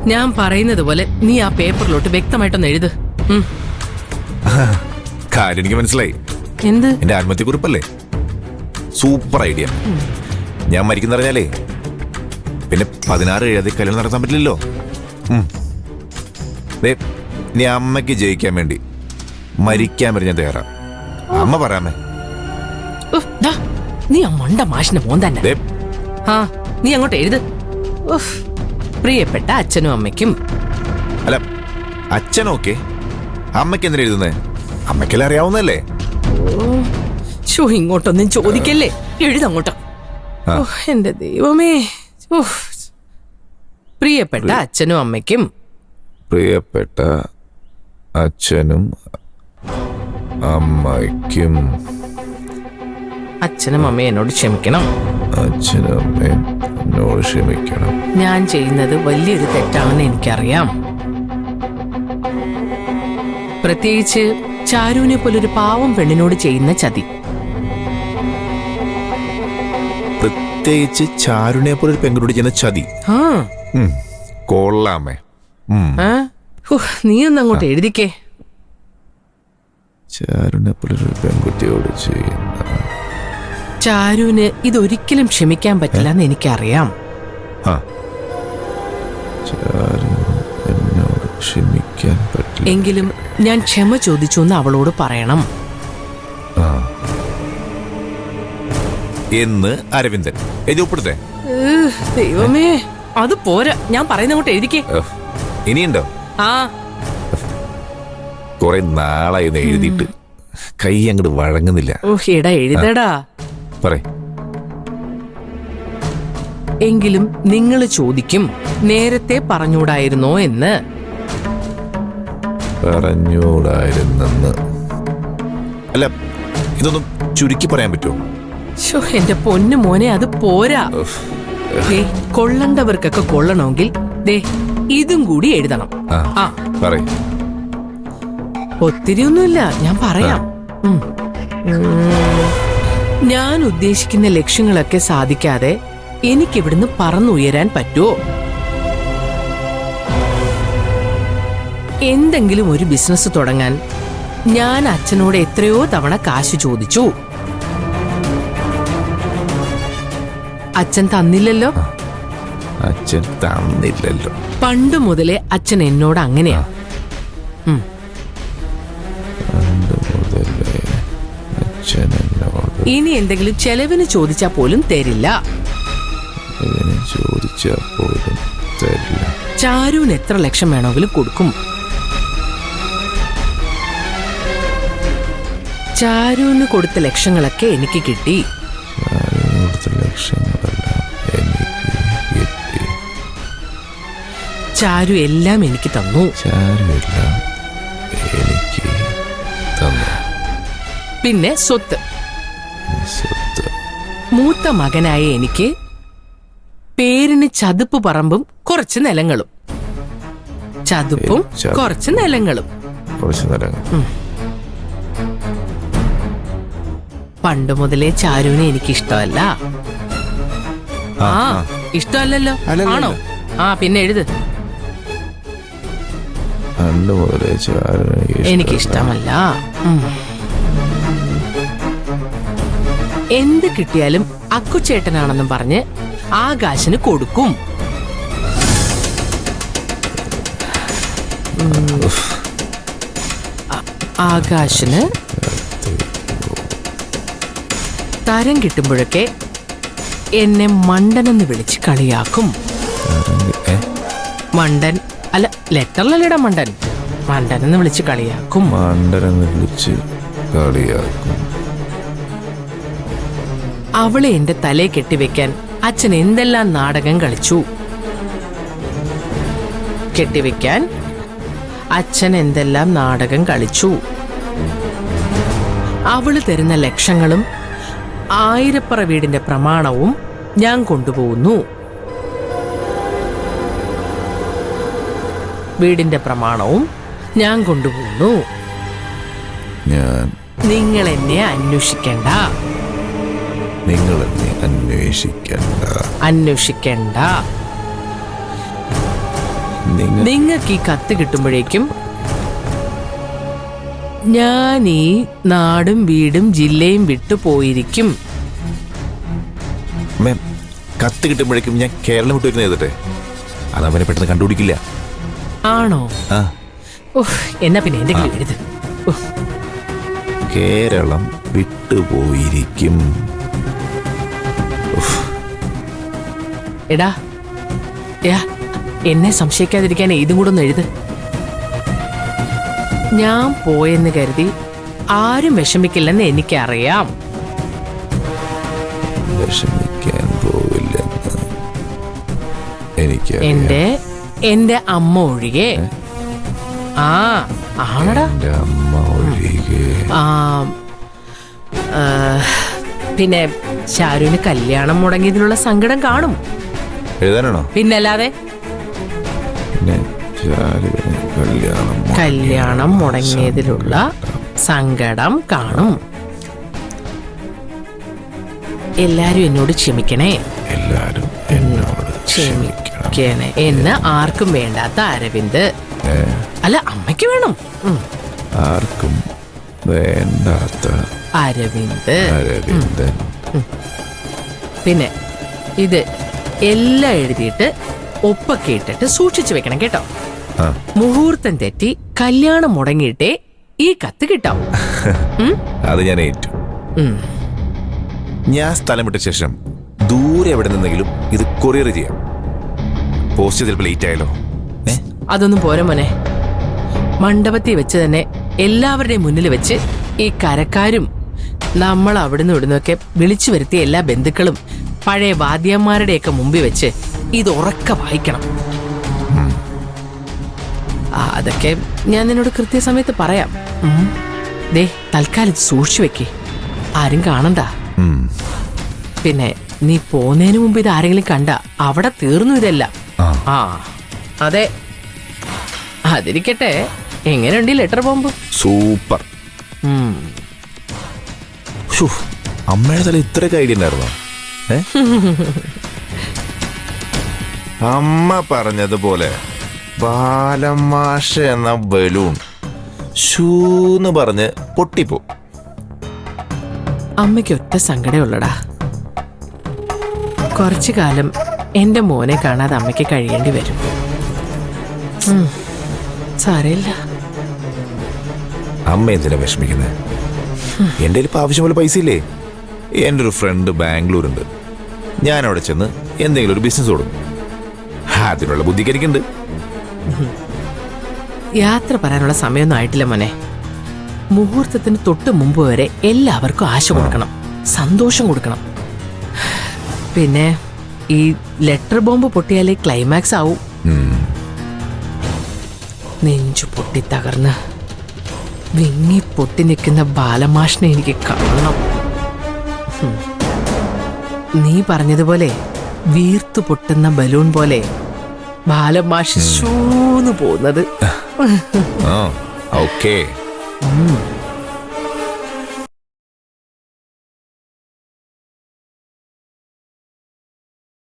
ഞാൻ പറയുന്നത് പോലെ നീ ആ പേപ്പറിലോട്ട് വ്യക്തമായിട്ടൊന്ന് എഴുത്. കാര്യം എനിക്ക് മനസ്സിലായി. എന്ത്? എന്റെ ആത്മഹത്യക്കുറിപ്പല്ലേ? Super idea. ഞാൻ മരിക്കുന്നറിഞ്ഞാലേ പിന്നെ 16 എഴുതി കല്യാണം നടത്താൻ പറ്റില്ലല്ലോ. നീ അമ്മയ്ക്ക് ജയിക്കാൻ വേണ്ടി മരിക്കാൻ വരെ ഞാൻ തയ്യാറാ. അമ്മ പറയാമേ. നീ ആ മണ്ട മാഷിന്റെ മോൻ തന്നെ. ആ നീ അങ്ങോട്ട് എഴുത്. പ്രിയപ്പെട്ട അച്ഛനും അമ്മയ്ക്കും. അല്ല, അച്ഛനോക്കെ, അമ്മയ്ക്ക് എന്തിനാ എഴുതുന്നേ? അമ്മയ്ക്കെല്ലാം അറിയാവുന്നല്ലേ. ഇങ്ങോട്ടൊന്നും ചോദിക്കല്ലേ, എഴുതങ്ങോട്ട്. എന്റെ ദൈവമേ. പ്രിയപ്പെട്ട അച്ഛനും അമ്മയ്ക്കും. പ്രിയപ്പെട്ട അച്ഛനും അമ്മയ്ക്കും. അച്ഛനും അമ്മയും എന്നോട് ക്ഷമിക്കണം. അച്ഛനും അമ്മയും എന്നോട് ക്ഷമിക്കണം. ഞാൻ ചെയ്യുന്നത് വലിയൊരു തെറ്റാണെന്ന് എനിക്കറിയാം. പ്രത്യേകിച്ച് ചാരുവിനെ പോലൊരു പാവം പെണ്ണിനോട് ചെയ്യുന്ന ചതി. പ്രത്യേകിച്ച് ചാരുവിനെ പോലൊരു പെണ്ണിനോട് ചെയ്യുന്ന ചതി. കൊള്ളാമേ. നീ ഒന്ന് അങ്ങോട്ട് എഴുതിക്കേ. ചാരുവിനെ പോലൊരു പെൺകുട്ടിയോട് ചെയ്യുന്ന. ചാരുവിന് ഇതൊരിക്കലും ക്ഷമിക്കാൻ പറ്റില്ലെന്ന് എനിക്കറിയാം. എന്നോട് ക്ഷമിക്കാൻ പറ്റില്ല. എങ്കിലും ഞാൻ ക്ഷമ ചോദിച്ചു എന്ന് അവളോട് പറയണം എന്ന് അരവിന്ദൻ എഴുതി ഒപ്പിടുത്തേ. ദൈവമേ, അത് പോരാ. ഞാൻ പറയുന്ന അങ്ങോട്ട് എഴുതിക്കേ. ഇനിയുണ്ടോ? കുറെ നാളായി എഴുതിയിട്ട് കൈ അങ്ങോട്ട് വഴങ്ങുന്നില്ല. എടാ എഴുതടാ. പറയ്. എങ്കിലും നിങ്ങൾ ചോദിക്കും, നേരത്തെ പറഞ്ഞൂടായിരുന്നോ എന്ന്. പറഞ്ഞൂടായിരുന്നെന്ന്. അല്ല, ഇതൊന്നും ചുരുക്കി പറയാൻ പറ്റുമോ? എന്റെ പൊന്നു മോനെ, അത് പോരാ. കൊള്ളണ്ടവർക്കൊക്കെ കൊള്ളണമെങ്കിൽ ഇതും കൂടി എഴുതണം. ഒത്തിരി ഒന്നുമില്ല, ഞാൻ പറയാം. ഞാൻ ഉദ്ദേശിക്കുന്ന ലക്ഷ്യങ്ങളൊക്കെ സാധിക്കാതെ എനിക്കിവിടുന്ന് പറന്നുയരാൻ പറ്റുമോ? എന്തെങ്കിലും ഒരു ബിസിനസ് തുടങ്ങാൻ ഞാൻ അച്ഛനോട് എത്രയോ തവണ കാശ് ചോദിച്ചു. അച്ഛൻ തന്നില്ലല്ലോ. അച്ഛൻ തന്നില്ലല്ലോ. പണ്ട് മുതലേ അച്ഛൻ എന്നോട് അങ്ങനെയാ. ഇനി എന്തെങ്കിലും ചെലവിന് ചോദിച്ചാ പോലും തരില്ല. ചാരുവിന് എത്ര ലക്ഷം വേണമെങ്കിലും കൊടുക്കും. ചാരുവിന് കൊടുത്ത ലക്ഷങ്ങളൊക്കെ എനിക്ക് കിട്ടി. ചാരു എല്ലാം എനിക്ക് തന്നു. പിന്നെ സ്വത്ത്. മൂത്ത മകനായ എനിക്ക് പേരിന് ചതുപ്പ് പറമ്പും കുറച്ച് നിലങ്ങളും. ചതുപ്പും കുറച്ച് നിലങ്ങളും. പണ്ട് മുതലേ ചാരുവിനെ എനിക്ക് ഇഷ്ടമല്ല. ഇഷ്ടമല്ലല്ലോ, ആണോ? പിന്നെ എഴുത്. എനിക്കിഷ്ടമല്ല. എന്ത് കിട്ടിയാലും അക്കുച്ചേട്ടനാണെന്നും പറഞ്ഞ് ആകാശിന് കൊടുക്കും. ആകാശിന് തരം കിട്ടുമ്പോഴൊക്കെ എന്നെ മണ്ടനെന്ന് വിളിച്ച് കളിയാക്കും. മണ്ടൻ അല്ല, ലെറ്ററിലല്ലേടാ മണ്ടൻ. മണ്ടനെന്ന് വിളിച്ച് കളിയാക്കും. അവളെ എന്റെ തലയെ കെട്ടിവെക്കാൻ അച്ഛൻ എന്തെല്ലാം നാടകം കളിച്ചു. കെട്ടിവെക്കാൻ അച്ഛൻ എന്തെല്ലാം നാടകം കളിച്ചു. അവള് തരുന്ന ലക്ഷങ്ങളും 1000 വീടിന്റെ പ്രമാണവും ഞാൻ കൊണ്ടുപോകുന്നു. വീടിന്റെ പ്രമാണവും ഞാൻ കൊണ്ടുപോകുന്നു. നിങ്ങൾ എന്നെ അന്വേഷിക്കണ്ട. നിങ്ങൾക്ക് ഈ കത്ത് കിട്ടുമ്പോഴേക്കും ഞാൻ ഈ നാടും വീടും ജില്ലയും വിട്ടു പോയിരിക്കും. അമ്മേ, കത്ത് കിട്ടുമ്പോഴേക്കും ഞാൻ കേരളം വിട്ടു വരുന്ന ചെയ്തിട്ടെ, അത് അവനെ പെട്ടെന്ന് കണ്ടുപിടിക്കില്ല. ആണോ? ആ, എന്നാ പിന്നെ എന്തെങ്കിലും എഴുത്. കേരളം വിട്ടുപോയിരിക്കും. എടാ എന്നെ സംശയിക്കാതിരിക്കാൻ ഇതും കൂടെ ഒന്ന് എഴുത്. ഞാൻ പോയെന്ന് കരുതി ആരും വിഷമിക്കില്ലെന്ന് എനിക്കറിയാം. വിഷമിക്കാൻ പോവില്ലെന്ന് എനിക്ക് എന്റെ അമ്മ ഒഴികെ. ആണടാ, അമ്മ ഒഴികെ. പിന്നെ ഷാരൂന് കല്യാണം മുടങ്ങിയതിലുള്ള സങ്കടം കാണും. എഴുതാനാണോ? പിന്നല്ലാതെ. കല്യാണം മുടങ്ങിയതിലുള്ള സങ്കടം കാണും. എല്ലാരും എന്നോട് ക്ഷമിക്കണേ, എല്ലാരും എന്നോട് ക്ഷമിക്കണേ എന്ന് ആർക്കും വേണ്ടാത്ത അരവിന്ദ്. അല്ല, അമ്മയ്ക്ക് വേണം. ആർക്കും വേണ്ടാത്ത അരവിന്ദൻ. പിന്നെ ഇത് എല്ലാം എഴുതിയിട്ട് ഒപ്പൊക്കെ ഇട്ടിട്ട് സൂക്ഷിച്ചു വെക്കണം കേട്ടോ. മുഹൂർത്തം തെറ്റി കല്യാണം മുടങ്ങിയിട്ടേ ഈ കത്ത് കിട്ടാം. അത് ഞാൻ ഏറ്റു. ഞാൻ സ്ഥലം വിട്ട ശേഷം ദൂരെ എവിടെ നിന്നെങ്കിലും ഇത് കൊറിയർ ചെയ്യാം. പോസ്റ്റ് ചിലപ്പോൾ ലേറ്റ് ആയാലോ? അതൊന്നും പോരാ മോനെ. മണ്ഡപത്തിൽ വെച്ച് തന്നെ എല്ലാവരുടെയും മുന്നിൽ വെച്ച് ഈ കരക്കാരും നമ്മൾ അവിടുന്ന് ഇവിടുന്നൊക്കെ വിളിച്ചു വരുത്തിയ എല്ലാ ബന്ധുക്കളും പഴയ വാദ്യന്മാരുടെയൊക്കെ മുമ്പിൽ വെച്ച് ഇത് ഉറക്കെ വായിക്കണം. അതൊക്കെ ഞാൻ നിന്നോട് കൃത്യസമയത്ത് പറയാം. ദേ, തൽക്കാലം സൂക്ഷിച്ചു വെക്കേ, ആരും കാണണ്ട. പിന്നെ നീ പോന്നതിന് മുമ്പ് ഇത് ആരെങ്കിലും കണ്ട അവിടെ തീർന്നു ഇതെല്ലാം. അതെ, അതിരിക്കട്ടെ. എങ്ങനെയുണ്ട് ഈ ലെറ്റർ ബോംബ്? സൂപ്പർ. അമ്മയുടെ തല ഇത്രയൊക്കെ ഐഡിയ ഉണ്ടായിരുന്നോ? അമ്മ പറഞ്ഞതുപോലെ ബാലമാഷ എന്ന ബലൂൺ ഷൂന്ന് പറഞ്ഞ് പൊട്ടിപ്പോ. അമ്മയ്ക്ക് ഒറ്റ സങ്കടം ഉള്ളടാ. കുറച്ചു കാലം എന്റെ മോനെ കാണാതെ അമ്മയ്ക്ക് കഴിയേണ്ടി വരും. സാരമില്ല. അമ്മ എന്തിനാ വിഷമിക്കുന്നത്? എന്റെ ഇപ്പൊ ആവശ്യം പോലെ പൈസ ഇല്ലേ? എൻ്റെ ഒരു ഫ്രണ്ട് ബാംഗ്ലൂരുണ്ട്. ഞാൻ അവിടെ ചെന്ന് എന്തെങ്കിലും ഒരു ബിസിനസ് തുടങ്ങും. അതിനുള്ള ബുദ്ധിക്ക് എനിക്കുണ്ട്. യാത്ര പറയാനുള്ള സമയമൊന്നും ആയിട്ടില്ല മോനെ. മുഹൂർത്തത്തിന് തൊട്ട് മുമ്പ് വരെ എല്ലാവർക്കും ആശ കൊടുക്കണം, സന്തോഷം കൊടുക്കണം. പിന്നെ ഈ ലെറ്റർ ബോംബ് പൊട്ടിയാലേ ക്ലൈമാക്സ് ആവും. നെഞ്ചു പൊട്ടി തകർന്ന് വിങ്ങി പൊട്ടി നിൽക്കുന്ന ബാലമാഷിനെ എനിക്ക് കാണണം. നീ പറഞ്ഞതുപോലെ വീർത്തു പൊട്ടുന്ന ബലൂൺ പോലെ ബാലമാഷ് ശൂന്ന് പോകുന്നത്. ഓക്കേ.